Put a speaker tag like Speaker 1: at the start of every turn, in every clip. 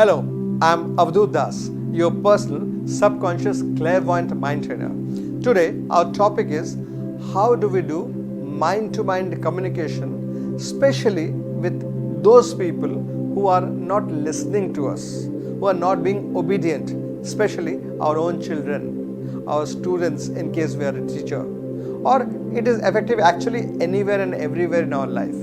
Speaker 1: Hello, I'm Avadut Das, your personal subconscious clairvoyant mind trainer. Today, our topic is how do we do mind-to-mind communication, especially with those people who are not listening to us, who are not being obedient, especially our own children, our students in case we are a teacher. Or it is effective actually anywhere and everywhere in our life,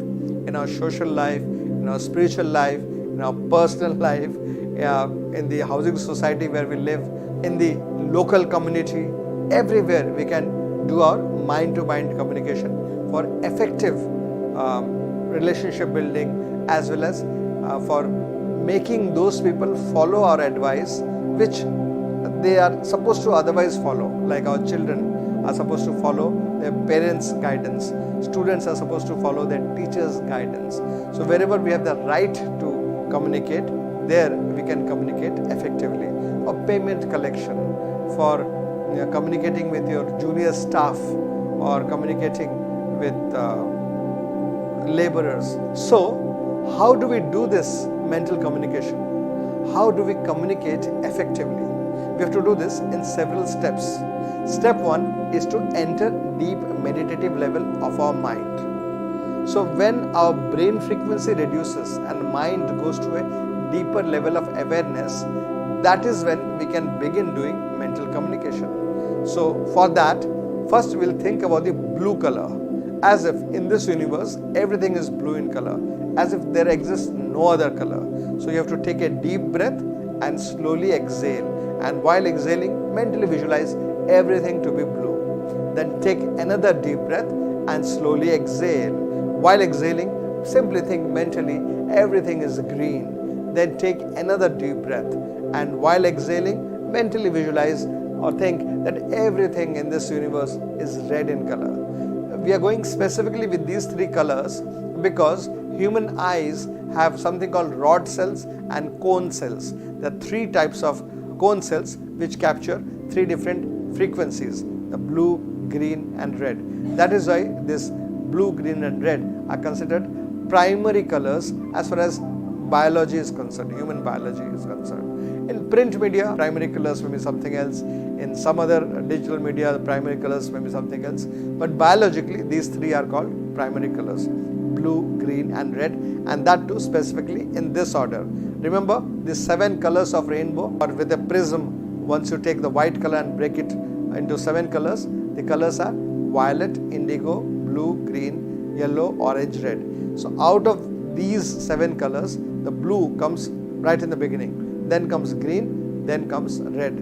Speaker 1: in our social life, in our spiritual life, in our personal life, in the housing society where we live, in the local community, everywhere we can do our mind-to-mind communication for effective relationship building, as well as for making those people follow our advice which they are supposed to otherwise follow, like our children are supposed to follow their parents' guidance, students are supposed to follow their teachers' guidance. So wherever we have the right to communicate, there we can communicate effectively. For payment collection, for communicating with your junior staff, or communicating with laborers. So how do we do this mental communication? How do we communicate effectively? We have to do this in several steps. Step 1 is to enter deep meditative level of our mind. So when our brain frequency reduces and mind goes to a deeper level of awareness, that is when we can begin doing mental communication. So for that, first we'll think about the blue color, as if in this universe everything is blue in color, as if there exists no other color. So you have to take a deep breath and slowly exhale, and while exhaling mentally visualize everything to be blue. Then take another deep breath and slowly exhale. While exhaling, simply think mentally everything is green. Then take another deep breath, and while exhaling, mentally visualize or think that everything in this universe is red in color. We are going specifically with these three colors because human eyes have something called rod cells and cone cells. There are three types of cone cells which capture three different frequencies: the blue, green and red. That is why this blue, green and red are considered primary colors as far as biology is concerned, human biology is concerned. In print media, primary colors may be something else. In some other digital media, the primary colors may be something else. But biologically, these three are called primary colors: blue, green and red, and that too specifically in this order. Remember the 7 colors of rainbow, or with a prism, once you take the white color and break it into 7 colors, the colors are violet, indigo, blue, green, yellow, orange, red. So out of these 7 colors, the blue comes right in the beginning, then comes green, then comes red.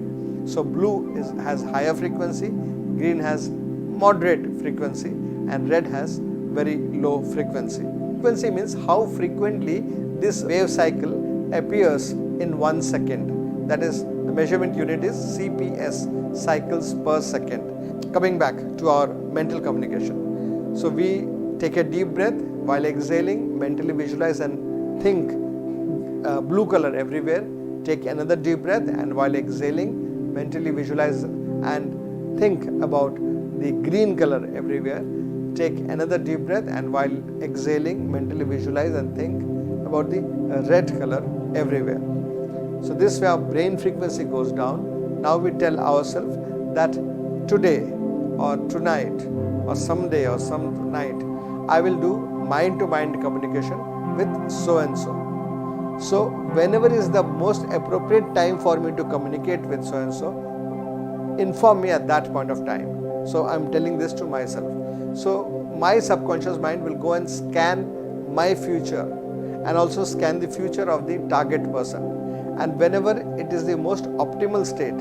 Speaker 1: So blue has higher frequency, green has moderate frequency and red has very low frequency. Frequency means how frequently this wave cycle appears in 1 second. That is, the measurement unit is CPS, cycles per second. Coming back to our mental communication. So we take a deep breath, while exhaling, mentally visualize and think blue color everywhere. Take another deep breath, and while exhaling, mentally visualize and think about the green color everywhere. Take another deep breath, and while exhaling, mentally visualize and think about the red color everywhere. So this way our brain frequency goes down. Now we tell ourselves that today or tonight or someday or some night I will do mind-to-mind communication with so and so. So whenever is the most appropriate time for me to communicate with so and so, inform me at that point of time. So I'm telling this to myself. So my subconscious mind will go and scan my future and also scan the future of the target person. And whenever it is the most optimal state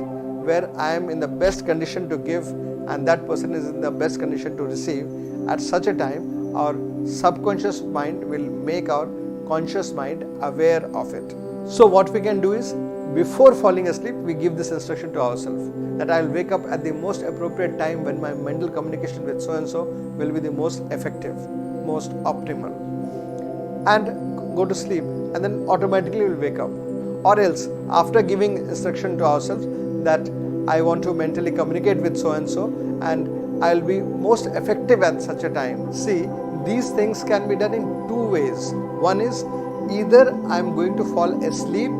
Speaker 1: where I am in the best condition to give and that person is in the best condition to receive, at such a time our subconscious mind will make our conscious mind aware of it. So what we can do is, before falling asleep, we give this instruction to ourselves that I will wake up at the most appropriate time when my mental communication with so and so will be the most effective, most optimal, and go to sleep, and then automatically will wake up. Or else, after giving instruction to ourselves that I want to mentally communicate with so and so and I will be most effective at such a time. See, these things can be done in two ways. One is, either I am going to fall asleep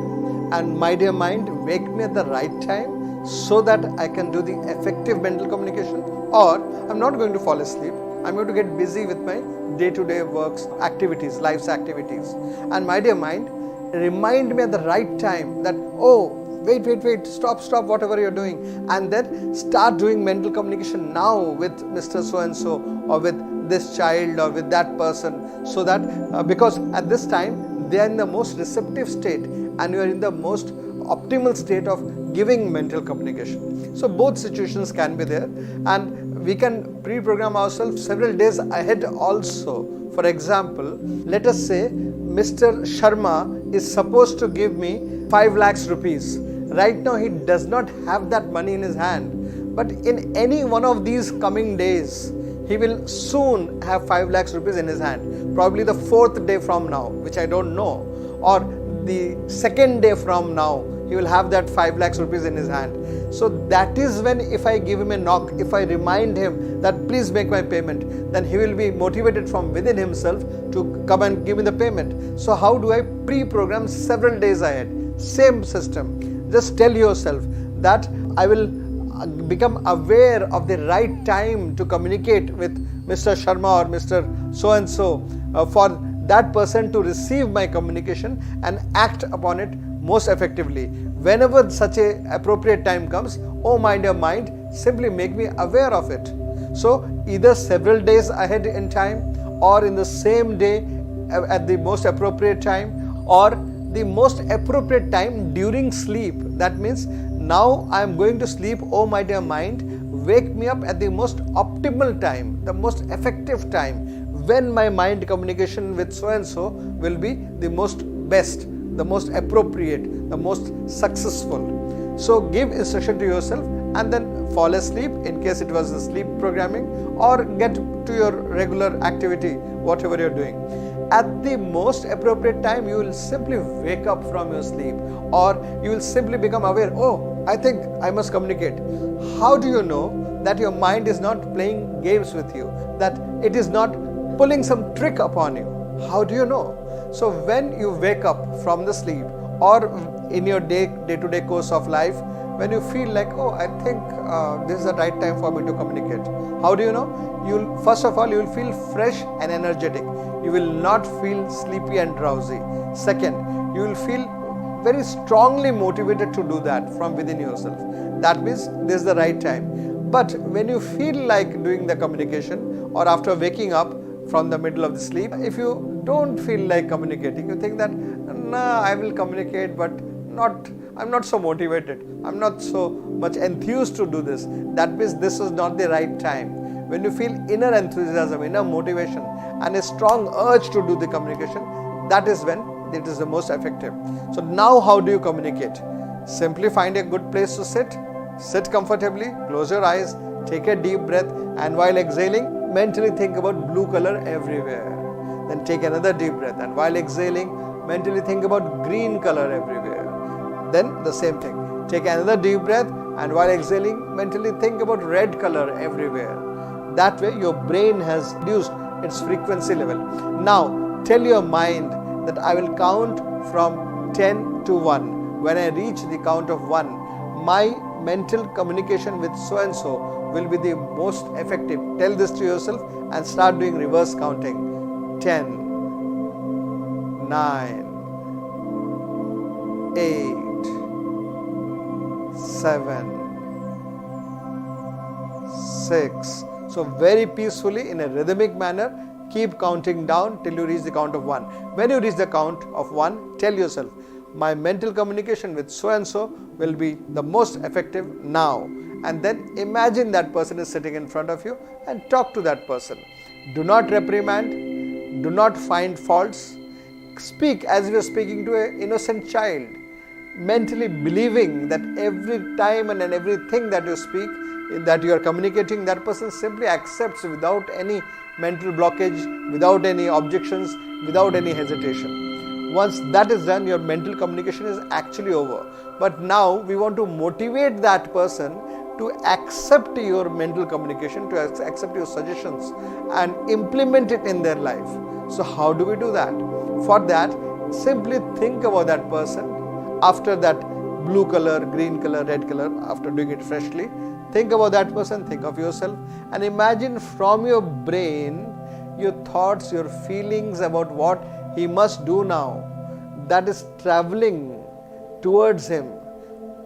Speaker 1: And my dear mind, wake me at the right time so that I can do the effective mental communication, or I'm not going to fall asleep. I'm going to get busy with my day-to-day works, activities, life's activities. And my dear mind, remind me at the right time that, oh, wait, stop whatever you're doing, and then start doing mental communication now with Mr. So-and-so, or with this child, or with that person, so that because at this time they are in the most receptive state and you are in the most optimal state of giving mental communication. So both situations can be there, and we can pre-program ourselves several days ahead also. For example, let us say Mr. Sharma is supposed to give me 5 lakhs rupees. Right now he does not have that money in his hand, but in any one of these coming days he will soon have 5 lakhs rupees in his hand, probably the 4th day from now, which I don't know, or the 2nd day from now he will have that 5 lakhs rupees in his hand. So that is when, if I give him a knock, if I remind him that please make my payment, then he will be motivated from within himself to come and give me the payment. So how do I pre-program several days ahead? Same system. Just tell yourself that I will become aware of the right time to communicate with Mr. Sharma or Mr. So-and-so for that person to receive my communication and act upon it most effectively. Whenever such a appropriate time comes, oh my dear mind, simply make me aware of it. So either several days ahead in time, or in the same day at the most appropriate time, or the most appropriate time during sleep. That means now I am going to sleep, oh my dear mind, wake me up at the most optimal time, the most effective time, when my mind communication with so and so will be the most best, the most appropriate, the most successful. So give instruction to yourself and then fall asleep in case it was a sleep programming, or get to your regular activity, whatever you're doing. At the most appropriate time, you will simply wake up from your sleep, or you will simply become aware, oh, I think I must communicate. How do you know that your mind is not playing games with you, that it is not pulling some trick upon you? How do you know? So when you wake up from the sleep, or in your day-to-day course of life, when you feel like, oh, I think this is the right time for me to communicate. How do you know? You'll, first of all, you will feel fresh and energetic. You will not feel sleepy and drowsy. Second, you will feel very strongly motivated to do that from within yourself. That means this is the right time. But when you feel like doing the communication, or after waking up from the middle of the sleep, if you don't feel like communicating, you think that, nah, I will communicate, but I'm not so motivated. I'm not so much enthused to do this. That means this is not the right time. When you feel inner enthusiasm, inner motivation, and a strong urge to do the communication, that is when it is the most effective. So now how do you communicate? Simply find a good place to sit comfortably, close your eyes, take a deep breath, and while exhaling, mentally think about blue color everywhere. Then take another deep breath, and while exhaling, mentally think about green color everywhere. Then the same thing. Take another deep breath, and while exhaling, mentally think about red color everywhere. That way your brain has reduced its frequency level. Now tell your mind that I will count from 10 to 1. When I reach the count of 1, my mental communication with so and so will be the most effective. Tell this to yourself and start doing reverse counting. 10, 9, 8, 7, 6. So very peacefully, in a rhythmic manner, keep counting down till you reach the count of 1. When you reach the count of 1, tell yourself, my mental communication with so and so will be the most effective now. And then imagine that person is sitting in front of you and talk to that person. Do not reprimand, do not find faults. Speak as if you are speaking to an innocent child, mentally believing that every time and everything that you speak, that you are communicating, that person simply accepts without any mental blockage, without any objections, without any hesitation. Once that is done, your mental communication is actually over. But now we want to motivate that person to accept your mental communication, to accept your suggestions and implement it in their life. So how do we do that? For that, simply think about that person after that blue color, green color, red color, after doing it freshly, think about that person, think of yourself, and imagine from your brain your thoughts, your feelings about what he must do now, that is traveling towards him,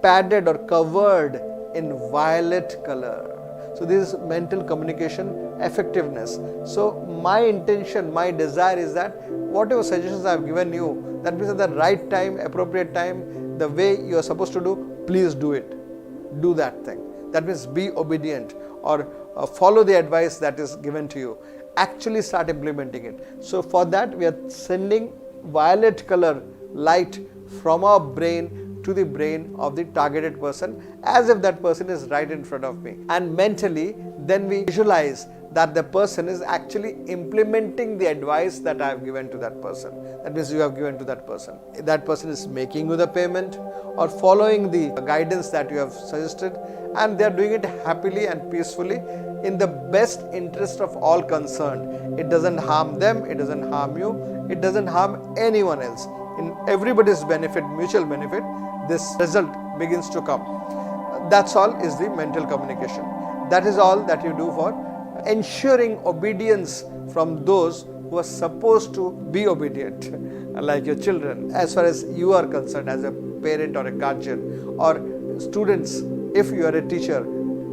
Speaker 1: padded or covered in violet color. So this is mental communication effectiveness. So my intention, my desire is that whatever suggestions I have given you, that means at the right time, appropriate time, the way you are supposed to do, please do it. Do that thing. That means be obedient, or follow the advice that is given to you. Actually start implementing it. So for that we are sending violet color light from our brain to the brain of the targeted person, as if that person is right in front of me. And mentally then we visualize that the person is actually implementing the advice that I have given to that person. That means you have given to that person. That person is making you the payment or following the guidance that you have suggested, and they are doing it happily and peacefully in the best interest of all concerned. It doesn't harm them, it doesn't harm you, it doesn't harm anyone else. In everybody's benefit, mutual benefit, this result begins to come. That's all is the mental communication. That is all that you do for ensuring obedience from those who are supposed to be obedient, like your children. As far as you are concerned, as a parent or a guardian, or students, if you are a teacher,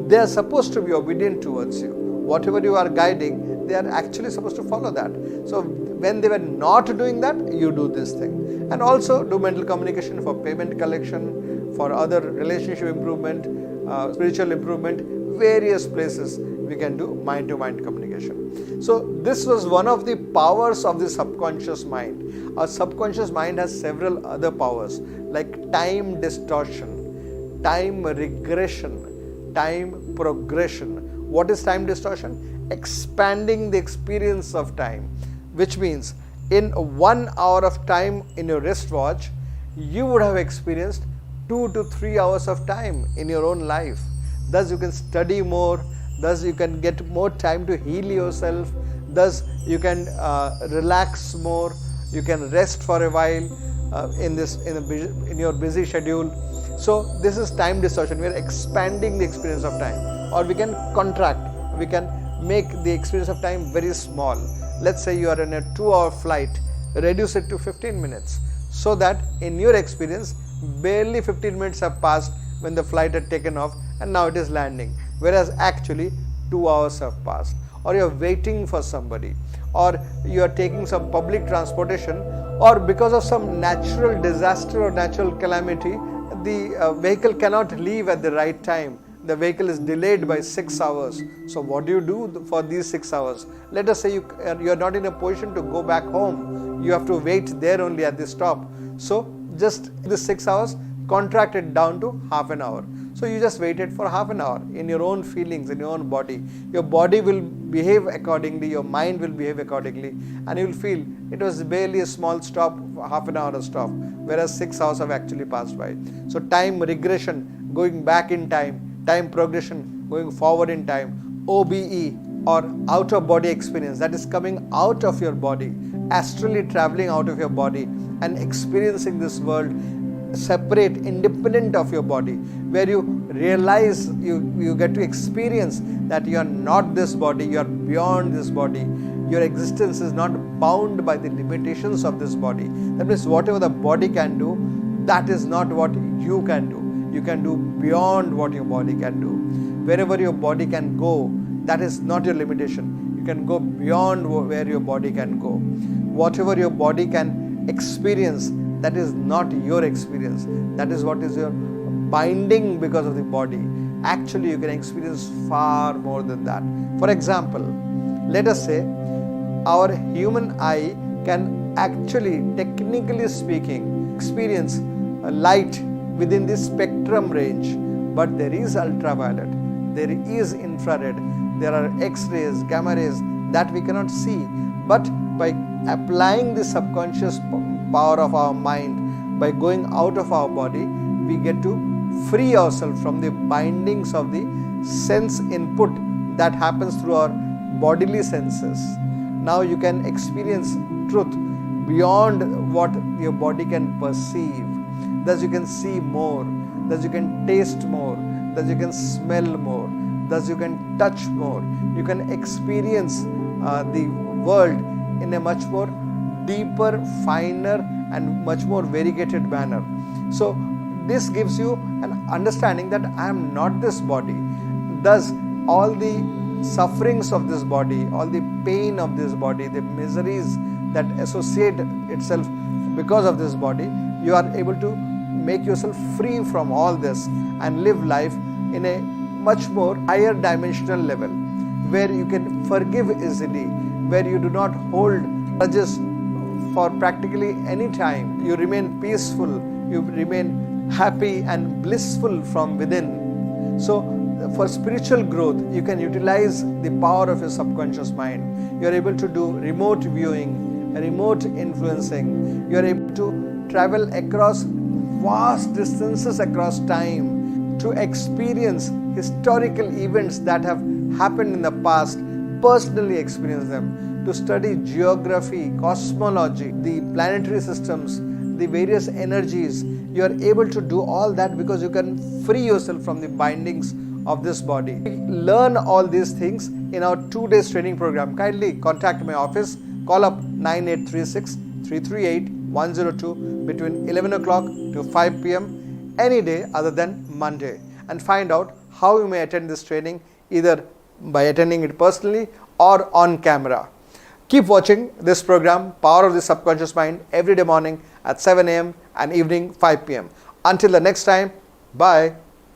Speaker 1: they are supposed to be obedient towards you. Whatever you are guiding, they are actually supposed to follow that. So when they were not doing that, you do this thing. And also do mental communication for payment collection, for other relationship improvement, spiritual improvement, various places we can do mind-to-mind communication. So this was one of the powers of the subconscious mind. Our subconscious mind has several other powers like time distortion, time regression, time progression. What is time distortion? Expanding the experience of time, which means in 1 hour of time in your wristwatch, you would have experienced 2 to 3 hours of time in your own life. Thus you can study more, thus you can get more time to heal yourself, thus you can relax more, you can rest for a while in your busy schedule. So this is time distortion. We are expanding the experience of time, or we can contract, we can make the experience of time very small. Let's say you are in a 2-hour flight, reduce it to 15 minutes, so that in your experience barely 15 minutes have passed when the flight had taken off and now it is landing, whereas actually 2 hours have passed. Or you are waiting for somebody, or you are taking some public transportation, or because of some natural disaster or natural calamity, the vehicle cannot leave at the right time. The vehicle is delayed by 6 hours. So what do you do for these 6 hours? Let us say you are not in a position to go back home. You have to wait there only at the stop. So just the 6 hours, contract it down to half an hour. So you just waited for half an hour in your own feelings, in your own body. Your body will behave accordingly, your mind will behave accordingly, and you will feel it was barely a small stop, half an hour of stop, whereas 6 hours have actually passed by. So time regression, going back in time, time progression, going forward in time, OBE or out of body experience, that is coming out of your body, astrally traveling out of your body and experiencing this world separate, independent of your body, where you realize, you get to experience that you are not this body, you are beyond this body. Your existence is not bound by the limitations of this body. That means whatever the body can do, that is not what you can do. You can do beyond what your body can do. Wherever your body can go, that is not your limitation. You can go beyond where your body can go. Whatever your body can experience, that is not your experience. That is what is your binding because of the body. Actually, you can experience far more than that. For example, let us say our human eye can actually, technically speaking, experience light within the spectrum range. But there is ultraviolet, there is infrared, there are X-rays, gamma rays that we cannot see. But by applying the subconscious power of our mind, by going out of our body, we get to free ourselves from the bindings of the sense input that happens through our bodily senses. Now you can experience truth beyond what your body can perceive. thus you can see more, thus you can taste more, thus you can smell more, thus you can touch more. You can experience the world in a much more deeper, finer and much more variegated manner. So this gives you an understanding that I am not this body. Thus all the sufferings of this body, all the pain of this body, the miseries that associate itself because of this body, you are able to make yourself free from all this and live life in a much more higher dimensional level, where you can forgive easily, where you do not hold grudges for practically any time. You remain peaceful, you remain happy and blissful from within. So for spiritual growth, you can utilize the power of your subconscious mind. You are able to do remote viewing, remote influencing. You are able to travel across vast distances across time to experience historical events that have happened in the past, personally experience them, to study geography, cosmology, the planetary systems, the various energies. You are able to do all that because you can free yourself from the bindings of this body. Learn all these things in our 2 days training program. Kindly contact my office, call up 9836 338 102 between 11 o'clock to 5 p.m. any day other than Monday, and find out how you may attend this training, either by attending it personally or on camera. Keep watching this program, Power of the Subconscious Mind, every day morning at 7 a.m. and evening 5 p.m. Until the next time, bye.